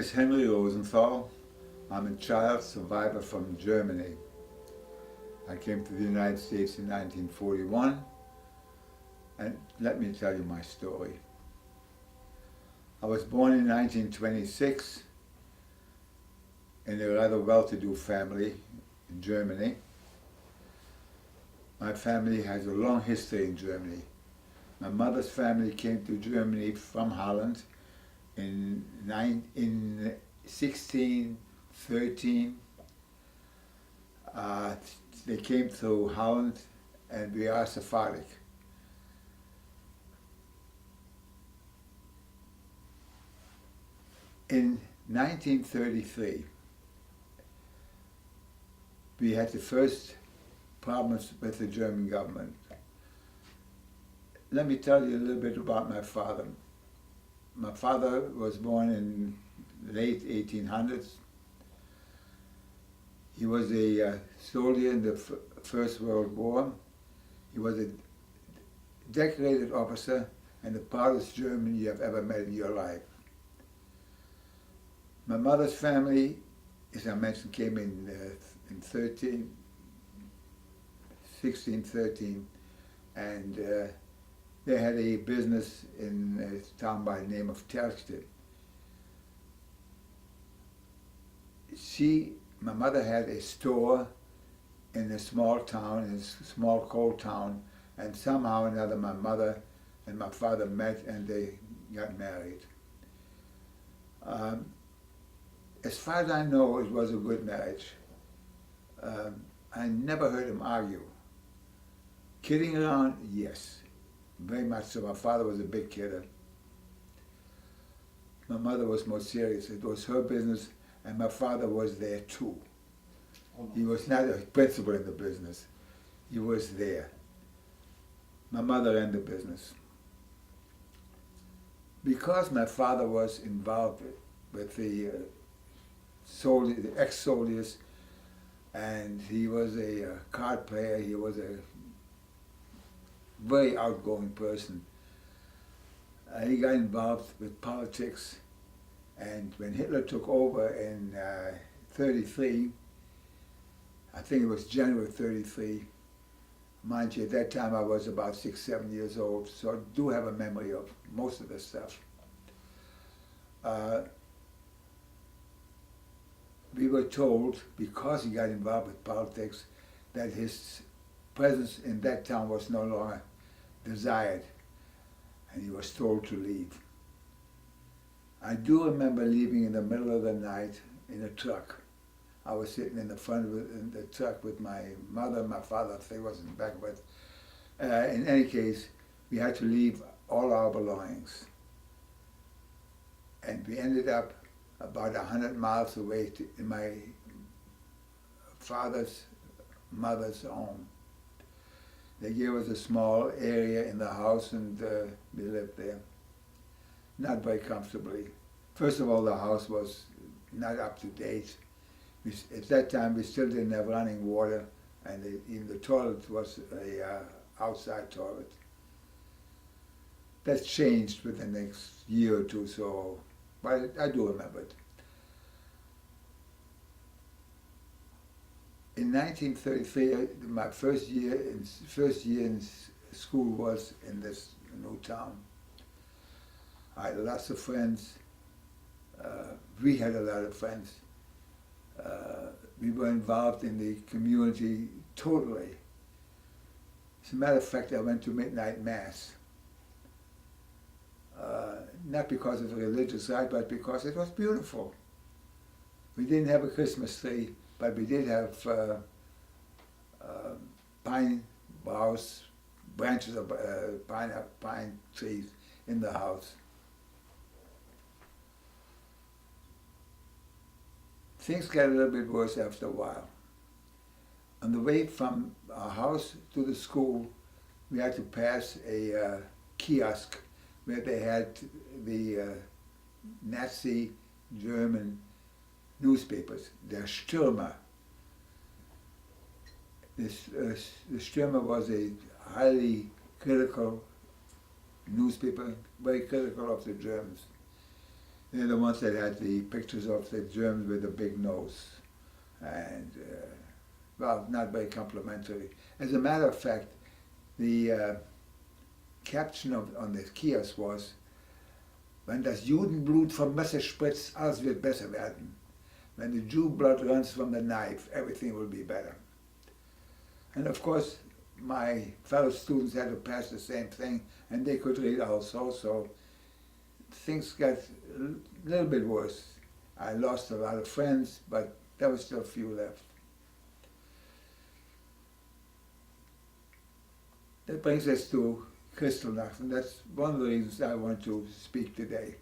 is Henry Rosenthal. I'm a child survivor from Germany. I came to the United States in 1941, and let me tell you my story. I was born in 1926 in a rather well-to-do family in Germany. My family has a long history in Germany. My mother's family came to Germany from Holland in 1613. They came through Holland, and we are Sephardic. In 1933, we had the first problems with the German government. Let me tell you a little bit about my father. My father was born in the late 1800s. He was a soldier in the First World War. He was a decorated officer and the proudest German you have ever met in your life. My mother's family, as I mentioned, came in 1613, and they had a business in a town by the name of Telstedt. My mother had a store in a small town, in a small coal town, and somehow or another my mother and my father met and they got married. As far as I know, it was a good marriage. I never heard him argue. Kidding around, yes, very much so. My father was a big kidder. My mother was more serious. It was her business, and my father was there too. He was not a principal in the business. He was there. My mother ran the business. Because my father was involved with the ex-soldiers, and he was a card player, he was a very outgoing person. He got involved with politics, and when Hitler took over in 33, I think it was January 33, mind you, at that time I was about 6, 7 years old, so I do have a memory of most of this stuff. We were told, because he got involved with politics, that his presence in that town was no longer desired, and he was told to leave. I do remember leaving in the middle of the night in a truck. I was sitting in the front of the truck with my mother, my father, they wasn't in the back of it. In any case, we had to leave all our belongings. And we ended up about 100 miles away in my father's mother's home. They gave us a small area in the house, and we lived there. Not very comfortably. First of all, the house was not up to date. At that time, we still didn't have running water, and even the toilet was a outside toilet. That's changed within the next year or two, so, but I do remember it. In 1933, my first year in school was in this new town. I had lots of friends. We had a lot of friends. We were involved in the community totally. As a matter of fact, I went to midnight mass. Not because of the religious side, but because it was beautiful. We didn't have a Christmas tree, but we did have pine boughs, branches of pine trees in the house. Things got a little bit worse after a while. On the way from our house to the school, we had to pass a kiosk where they had the Nazi German newspapers, der Stürmer. The Stürmer was a highly critical newspaper, very critical of the Germans. They're the ones that had the pictures of the Germans with a big nose. And, well, not very complimentary. As a matter of fact, the caption on the kiosk was, wenn das Judenblut vom Messer spritzt, alles wird besser werden. When the Jew blood runs from the knife, everything will be better. And of course, my fellow students had to pass the same thing, and they could read also, so things got a little bit worse. I lost a lot of friends, but there were still a few left. That brings us to Kristallnacht, and that's one of the reasons I want to speak today.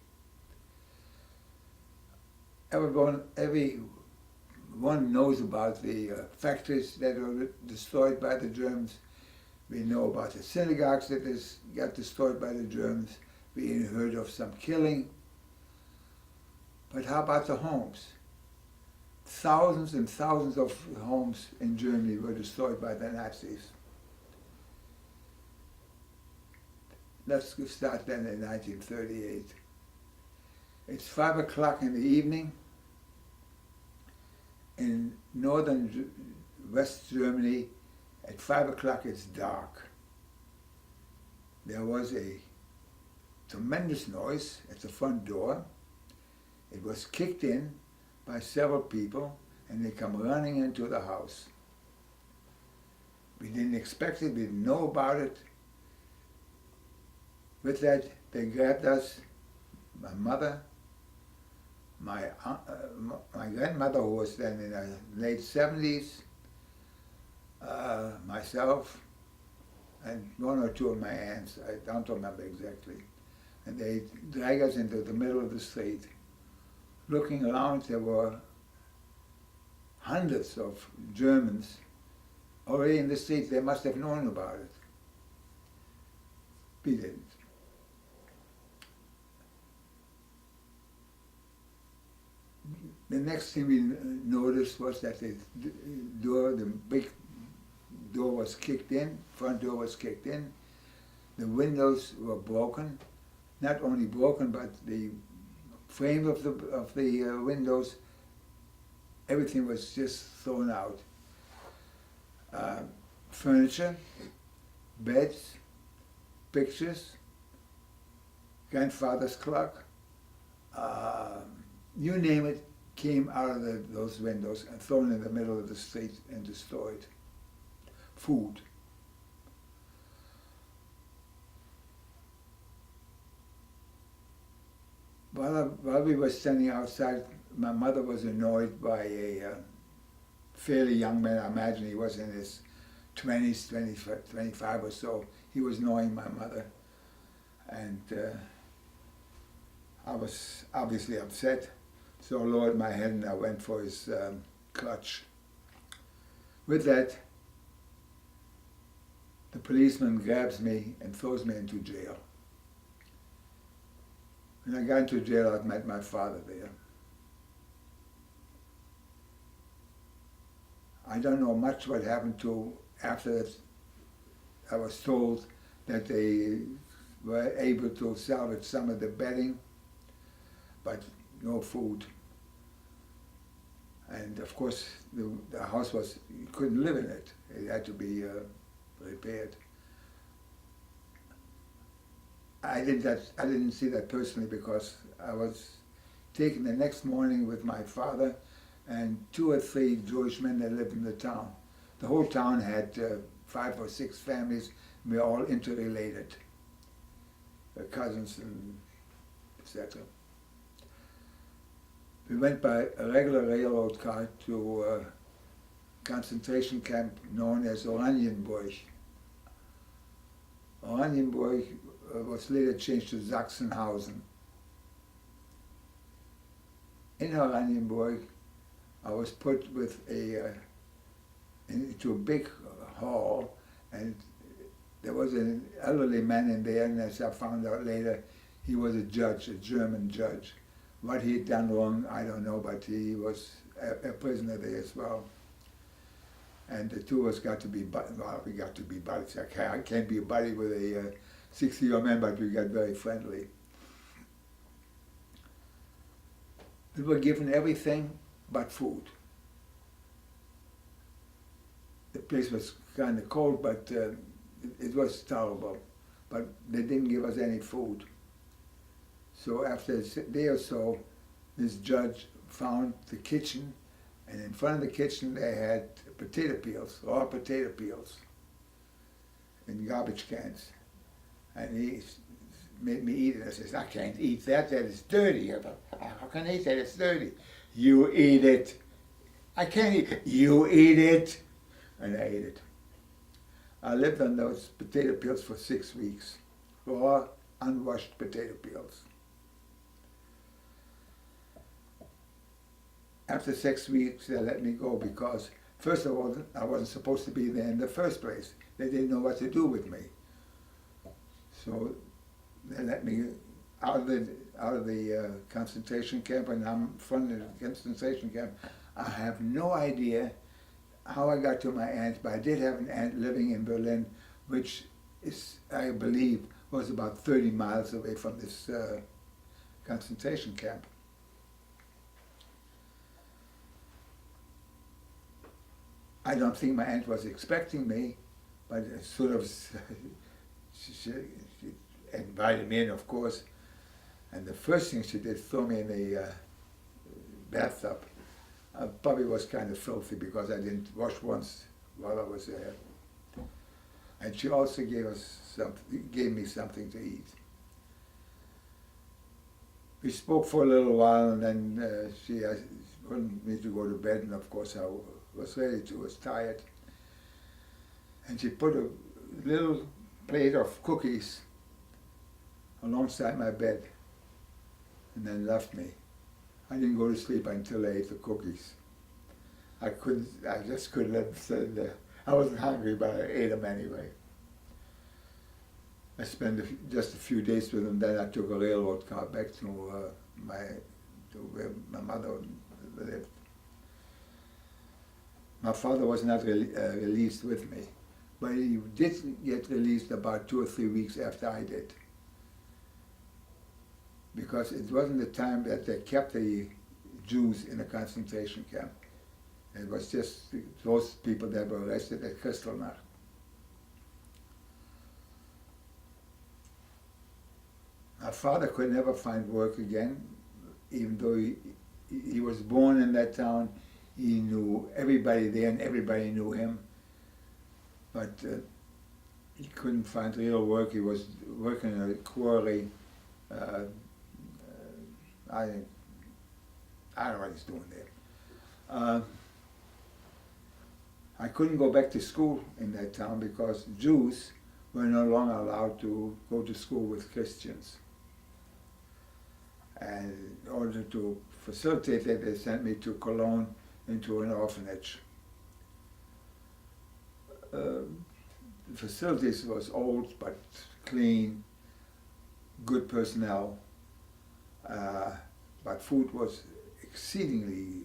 Everyone knows about the factories that were destroyed by the Germans. We know about the synagogues that got destroyed by the Germans. We heard of some killing. But how about the homes? Thousands and thousands of homes in Germany were destroyed by the Nazis. Let's start then in 1938. It's 5 o'clock in the evening. In northern West Germany, at 5 o'clock it's dark. There was a tremendous noise at the front door. It was kicked in by several people, and they come running into the house. We didn't expect it, we didn't know about it. With that, they grabbed us, my mother, my grandmother, who was then in her late 70s, myself, and one or two of my aunts, I don't remember exactly. And they dragged us into the middle of the street. Looking around, there were hundreds of Germans already in the street. They must have known about it. We didn't. The next thing we noticed was that the big door was kicked in, front door was kicked in. The windows were broken. Not only broken, but the frame of the windows, everything was just thrown out. Furniture, beds, pictures, grandfather's clock, you name it, came out of those windows and thrown in the middle of the street and destroyed. Food. While we were standing outside, my mother was annoyed by a fairly young man. I imagine he was in his 20s, 25 or so. He was annoying my mother. And I was obviously upset. So I lowered my head and I went for his clutch. With that, the policeman grabs me and throws me into jail. When I got into jail, I met my father there. I don't know much what happened to after that. I was told that they were able to salvage some of the bedding, but no food. And of course, the house was, you couldn't live in it. It had to be repaired. I didn't see that personally because I was taken the next morning with my father and 2 or 3 Jewish men that lived in the town. The whole town had 5 or 6 families, and we were all interrelated, cousins and etc. We went by a regular railroad car to a concentration camp known as Oranienburg. Oranienburg was later changed to Sachsenhausen. In Oranienburg, I was put with into a big hall, and there was an elderly man in there, and as I found out later, he was a judge, a German judge. What he had done wrong, I don't know, but he was a prisoner there as well. And the two of us got to be, well, we got to be buddies. I can't be a buddy with a 60-year-old man, but we got very friendly. We were given everything but food. The place was kind of cold, but it was tolerable. But they didn't give us any food. So after a day or so, this judge found the kitchen, and in front of the kitchen they had potato peels, raw potato peels, in garbage cans. And he made me eat it. I says, I can't eat that, that is dirty. How can I eat that, it's dirty? You eat it. I can't eat it. You eat it. And I ate it. I lived on those potato peels for 6 weeks. Raw, unwashed potato peels. After 6 weeks, they let me go because, first of all, I wasn't supposed to be there in the first place. They didn't know what to do with me. So they let me out of the concentration camp, and I'm from the concentration camp. I have no idea how I got to my aunt, but I did have an aunt living in Berlin, which is, I believe, was about 30 miles away from this concentration camp. I don't think my aunt was expecting me, but sort of she invited me in, of course, and the first thing she did, throw me in the bathtub. I probably was kind of filthy because I didn't wash once while I was there. And she also gave me something to eat. We spoke for a little while, and then she wanted me to go to bed, and of course I was ready to, was tired. And she put a little plate of cookies alongside my bed, and then left me. I didn't go to sleep until I ate the cookies. I just couldn't let them sit there. I wasn't hungry, but I ate them anyway. I spent just a few days with them, then I took a railroad car back to where my mother lived. My father was not released with me, but he did get released about 2 or 3 weeks after I did. Because it wasn't the time that they kept the Jews in a concentration camp. It was just those people that were arrested at Kristallnacht. My father could never find work again, even though he was born in that town. He knew everybody there and everybody knew him. But he couldn't find real work. He was working in a quarry. I don't know what he's doing there. I couldn't go back to school in that town because Jews were no longer allowed to go to school with Christians. And in order to facilitate that, they sent me to Cologne into an orphanage. The facilities was old but clean, good personnel. But food was exceedingly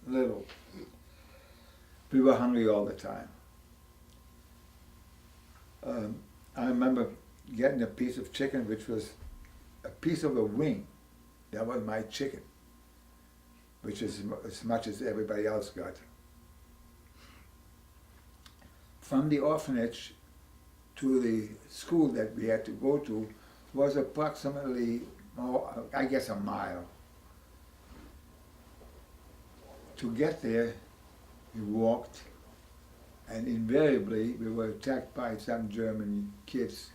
little. We were hungry all the time. I remember getting a piece of chicken, which was a piece of a wing. That was my chicken, which is as much as everybody else got. From the orphanage to the school that we had to go to was approximately, I guess, a mile. To get there, we walked, and invariably we were attacked by some German kids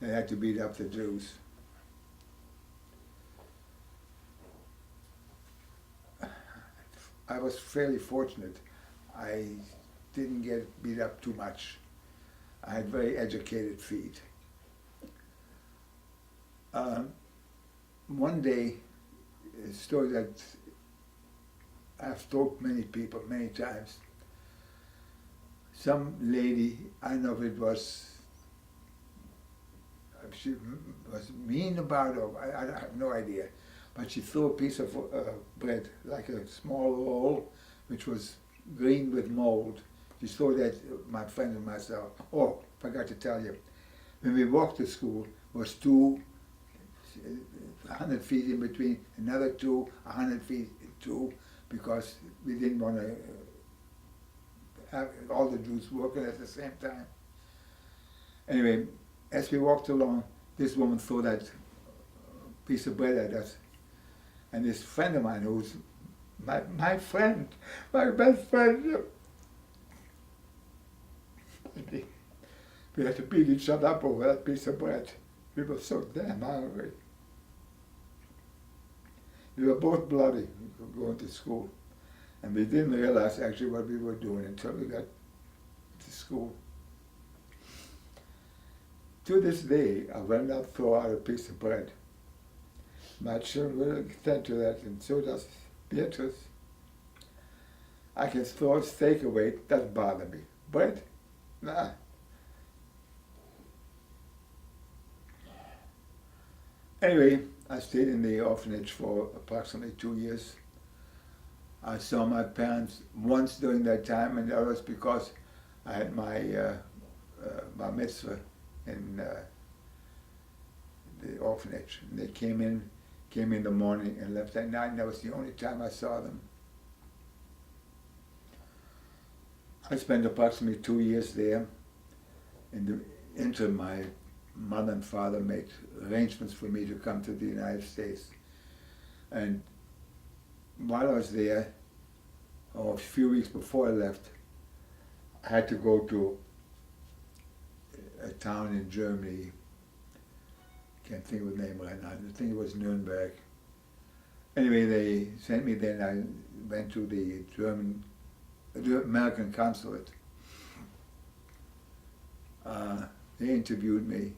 that had to beat up the Jews. I was fairly fortunate. I didn't get beat up too much. I had very educated feet. One day, a story that I've told many people many times, some lady, I don't know if it was, she was mean about it, I have no idea, but she threw a piece of bread, like a small roll, which was green with mold. She threw that at my friend and myself. Oh, forgot to tell you, when we walked to school, was two 100 feet in between, another two, 100 feet, two, because we didn't want to have all the Jews working at the same time. Anyway, as we walked along, this woman threw that piece of bread at us. And this friend of mine, who's my friend, my best friend, we had to beat each other up over that piece of bread. We were so damn hungry. We were both bloody going to school. And we didn't realize actually what we were doing until we got to school. To this day, I will not throw out a piece of bread. My children will attend to that, and so does Beatrice. I can throw a steak away, it doesn't bother me. Bread? Nah. Anyway, I stayed in the orphanage for approximately 2 years. I saw my parents once during that time, and that was because I had my bar mitzvah in the orphanage. And they came in the morning and left at night, and that was the only time I saw them. I spent approximately 2 years there. In the interim, my mother and father made arrangements for me to come to the United States. And while I was there, a few weeks before I left, I had to go to a town in Germany. Can't think of the name right now. I think it was Nuremberg. Anyway, they sent me there, and I went to the American consulate. They interviewed me,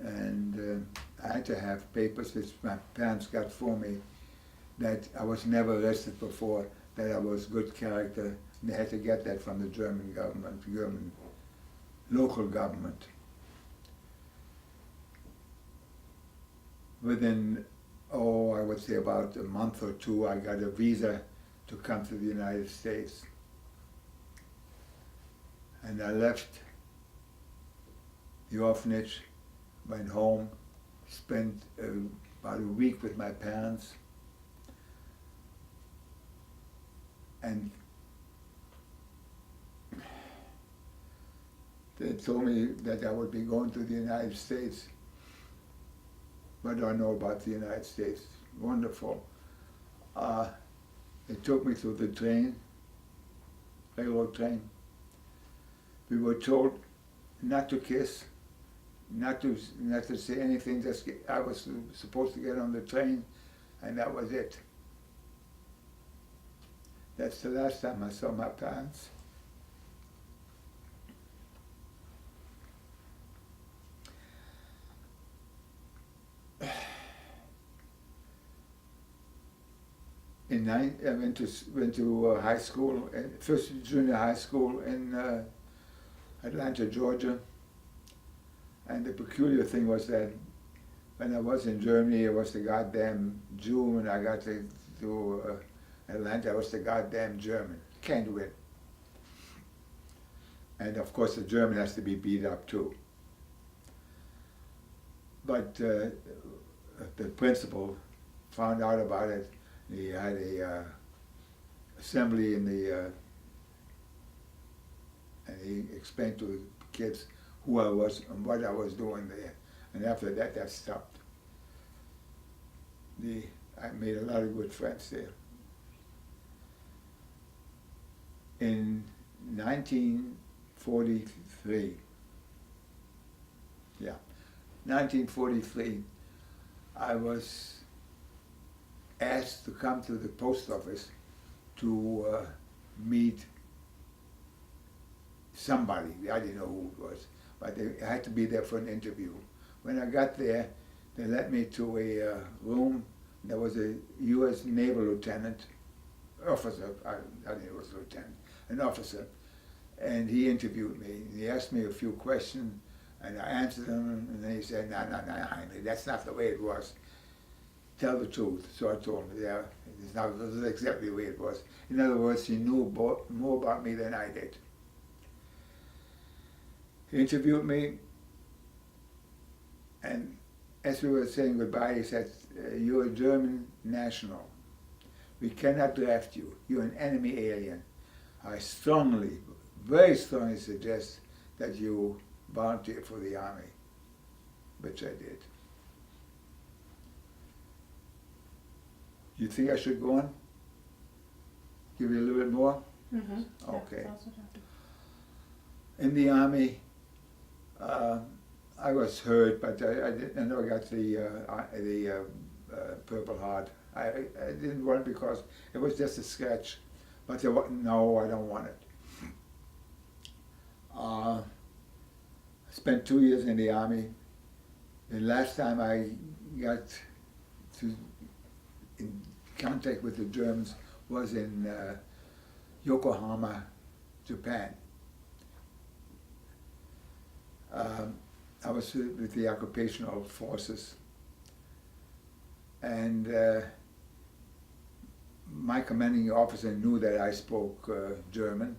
and I had to have papers which my parents got for me, that I was never arrested before, that I was good character. And they had to get that from the German government, German local government. Within, I would say about a month or two, I got a visa to come to the United States. And I left the orphanage, went home, spent about a week with my parents, and they told me that I would be going to the United States. What do I know about the United States? Wonderful. They took me to the train, railroad train. We were told not to kiss, not to say anything. Just I was supposed to get on the train, and that was it. That's the last time I saw my parents. I went to high school, first junior high school in Atlanta, Georgia. And the peculiar thing was that when I was in Germany, it was the goddamn Jew. When I got to Atlanta, I was the goddamn German. Can't win. And of course, the German has to be beat up too. But the principal found out about it. He had a assembly in the, and he explained to the kids who I was and what I was doing there. And after that, that stopped. I made a lot of good friends there. In 1943, 1943, I was asked to come to the post office to meet somebody. I didn't know who it was, but I had to be there for an interview. When I got there, they led me to a room. There was a U.S. naval lieutenant, officer, I think it was lieutenant, an officer, and he interviewed me. He asked me a few questions, and I answered them, and then he said, no, Henry, that's not the way it was. Tell the truth. So I told him, yeah, this is exactly the way it was. In other words, he knew more about me than I did. He interviewed me, and as we were saying goodbye, he said, "You're a German national. We cannot draft you. You're an enemy alien. I strongly, very strongly suggest that you volunteer for the army," which I did. You think I should go on? Give you a little bit more? Mm-hmm. Okay. In the army, I was hurt, but I never got the Purple Heart. I didn't want it because it was just a sketch, but no, I don't want it. I spent 2 years in the army. The last time I got in contact with the Germans was in Yokohama, Japan. I was with the occupational forces, and my commanding officer knew that I spoke German,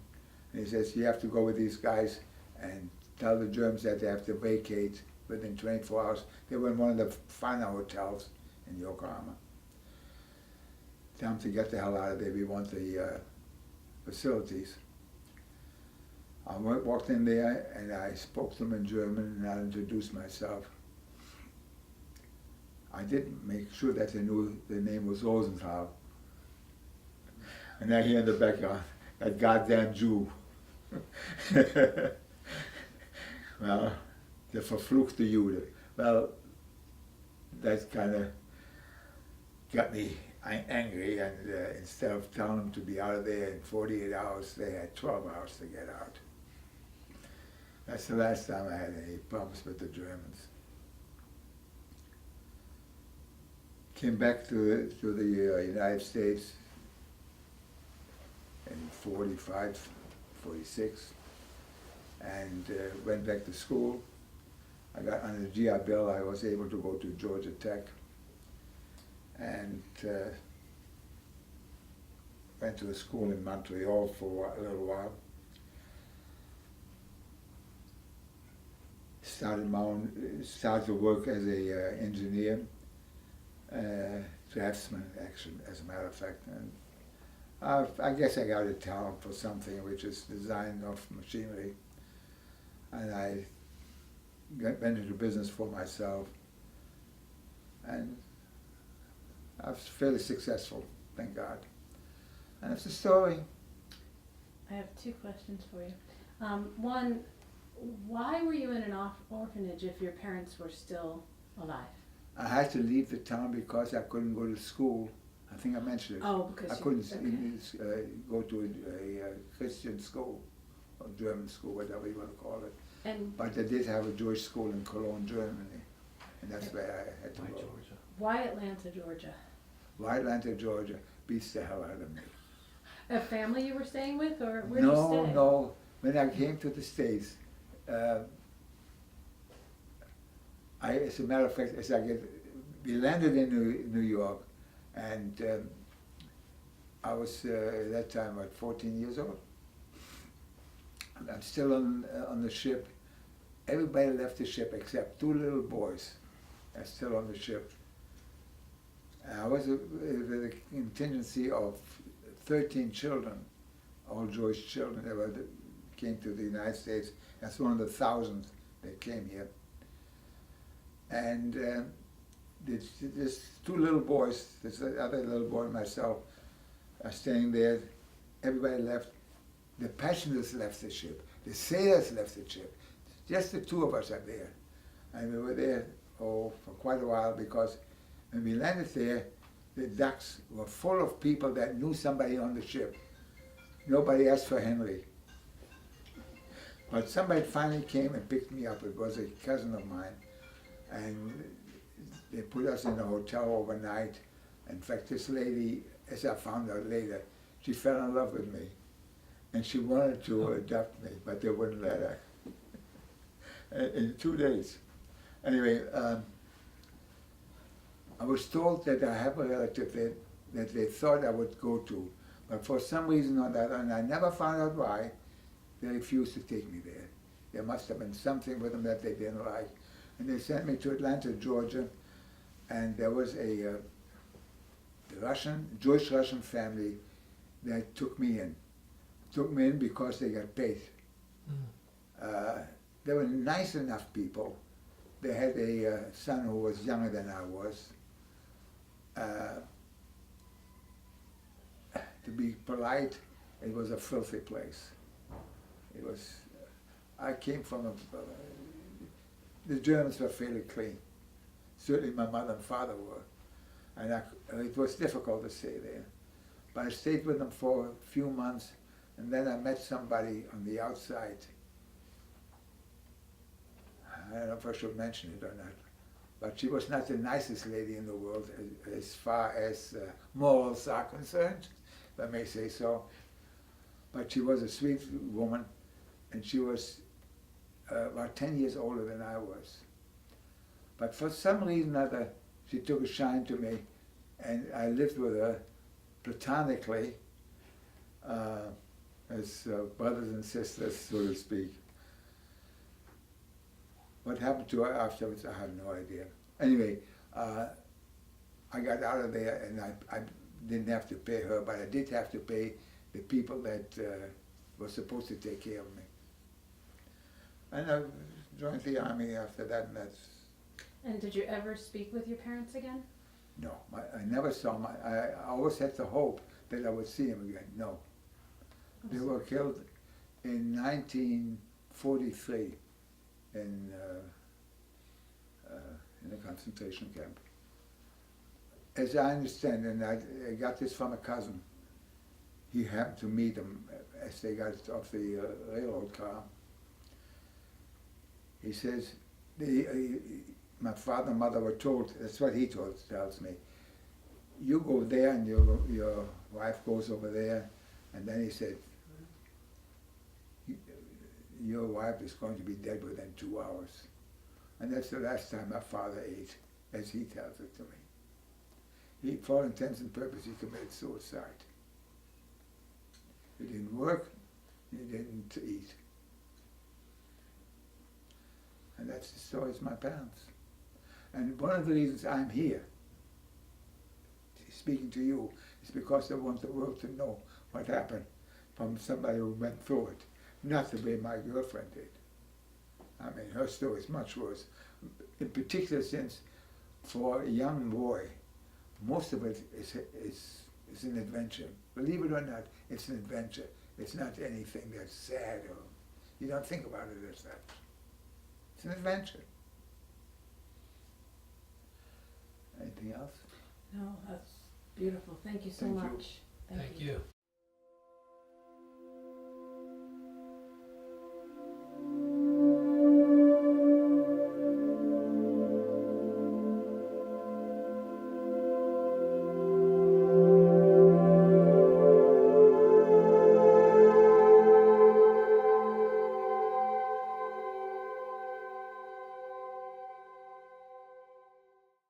and he says, "You have to go with these guys and tell the Germans that they have to vacate within 24 hours. They were in one of the finer hotels in Yokohama. Tell them to get the hell out of there. We want the facilities." I walked in there and I spoke to them in German and I introduced myself. I did make sure that they knew the name was Rosenthal. And I hear in the background, "That goddamn Jew." Well, der verfluchte Jude. Well, that kind of got me angry, and instead of telling them to be out of there in 48 hours, they had 12 hours to get out. That's the last time I had any problems with the Germans. Came back to the United States in 45, 46, and went back to school. I got on the GI Bill. I was able to go to Georgia Tech, and went to a school in Montreal for a little while. Started to work as a engineer, draftsman, actually, as a matter of fact. And I guess I got a talent for something, which is design of machinery. And I went into business for myself, and I was fairly successful, thank God. And that's the story. I have 2 questions for you. One, why were you in an orphanage if your parents were still alive? I had to leave the town because I couldn't go to school. I think I mentioned it. Oh, because I couldn't go to a Christian school or German school, whatever you want to call it. And but they did have a Jewish school in Cologne, Germany, and that's where I had to go. Georgia. why Atlanta, Georgia? Why Atlanta, Georgia beats the hell out of me. A family you were staying with, or where did you stay? No. When I came to the States, as a matter of fact, we landed in New York, and I was at that time, 14 years old. I'm still on the ship. Everybody left the ship except 2 little boys are still on the ship. And I was with a contingency of 13 children, all Jewish children that came to the United States. That's one of the thousands that came here. And this 2 little boys, this other little boy and myself, are staying there. Everybody left. The passengers left the ship. The sailors left the ship. Just the 2 of us are there. And we were there, for quite a while, because when we landed there, the docks were full of people that knew somebody on the ship. Nobody asked for Henry. But somebody finally came and picked me up. It was a cousin of mine. And they put us in a hotel overnight. In fact, this lady, as I found out later, she fell in love with me. And she wanted to adopt me, but they wouldn't let her. In 2 days. Anyway, I was told that I have a relative that they thought I would go to, but for some reason or other, and I never found out why, they refused to take me there. There must have been something with them that they didn't like. And they sent me to Atlanta, Georgia, and there was a Jewish-Russian family that took me in. Took me in because they got paid. They were nice enough people. They had a son who was younger than I was. To be polite, it was a filthy place. It was. I came from the Germans were fairly clean. Certainly my mother and father were. And it was difficult to stay there. But I stayed with them for a few months, and then I met somebody on the outside. I don't know if I should mention it or not, but she was not the nicest lady in the world as far as morals are concerned, if I may say so. But she was a sweet woman, and she was about 10 years older than I was. But for some reason or other, she took a shine to me, and I lived with her platonically as brothers and sisters, so to speak. What happened to her afterwards, I have no idea. Anyway, I got out of there, and I didn't have to pay her, but I did have to pay the people that were supposed to take care of me. And I joined the army after that, and that's... And did you ever speak with your parents again? No, I never saw I always had the hope that I would see them again. No. They were killed in 1943 in a concentration camp. As I understand, and I got this from a cousin, he happened to meet them as they got off the railroad car. He says, my father and mother were told, that's what he tells me, you go there and your wife goes over there, and then he said, your wife is going to be dead within 2 hours. And that's the last time my father ate, as he tells it to me. He, for all intents and purposes, he committed suicide. He didn't work, he didn't eat. And that's the story of my parents. And one of the reasons I'm here, speaking to you, is because I want the world to know what happened from somebody who went through it, not the way my girlfriend did. I mean, her story is much worse. In particular, since for a young boy, most of it is an adventure. Believe it or not, it's an adventure. It's not anything that's sad, or you don't think about it as that. It's an adventure. Anything else? No, that's beautiful. Thank you so Thank you. much. Thank you.